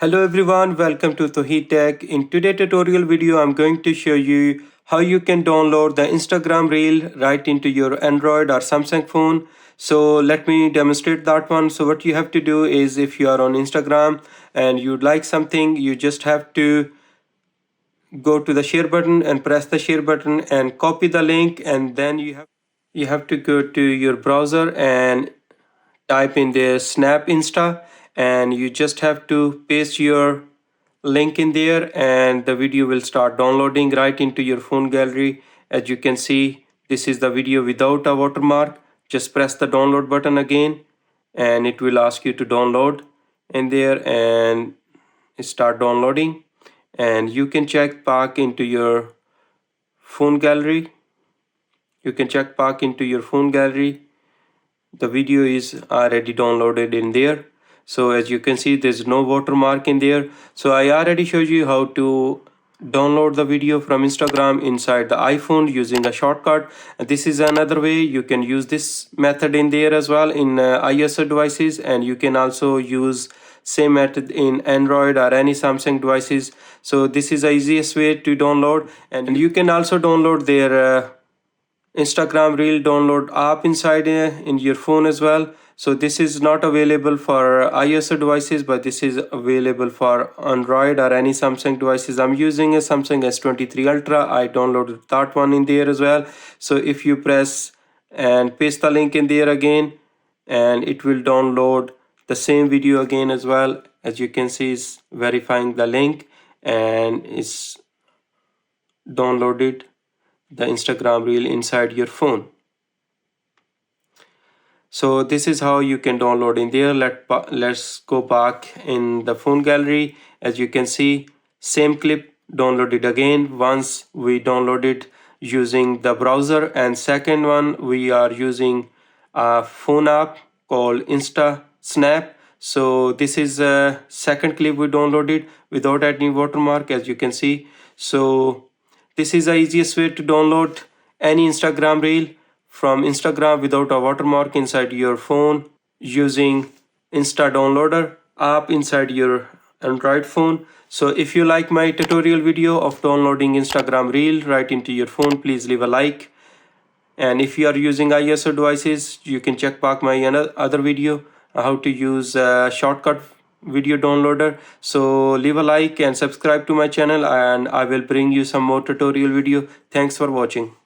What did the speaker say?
Hello everyone, welcome to Tohi Tech. In today's tutorial video, I'm going to show you how you can download the Instagram reel right into your Android or Samsung phone. So let me demonstrate that one. So what you have to do is, if you are on Instagram and you'd like something, you just have to go to the share button and press the share button and copy the link, and then you have to go to your browser and type in there SnapInsta, and you just have to paste your link in there, and the video will start downloading right into your phone gallery. As you can see, this is the video without a watermark. Just press the download button again and it will ask you to download in there and start downloading, and you can check back into your phone gallery. The video is already downloaded in there. So as you can see, there's no watermark in there. So I already showed you how to download the video from Instagram inside the iPhone using a shortcut. And this is another way you can use this method in there as well in iOS devices, and you can also use same method in Android or any Samsung devices. So this is the easiest way to download, and you can also download their Instagram reel download app inside in your phone as well. So this is not available for iOS devices, but this is available for Android or any Samsung devices. I'm using a Samsung S23 Ultra. I downloaded that one in there as well. So if you press and paste the link in there again, and it will download the same video again as well. As you can see, it's verifying the link and it's downloaded the Instagram reel inside your phone. So this is how you can download in there. Let's go back in the phone gallery. As you can see, same clip downloaded again. Once we downloaded using the browser, and second one we are using a phone app called Insta Snap. So this is a second clip we downloaded without any watermark, as you can see. So this is the easiest way to download any Instagram reel from Instagram without a watermark inside your phone using Insta Downloader app inside your Android phone. So if you like my tutorial video of downloading Instagram reel right into your phone, please leave a like. And if you are using iOS devices, you can check back my other video how to use a shortcut video downloader. So leave a like and subscribe to my channel, and I will bring you some more tutorial video. Thanks for watching.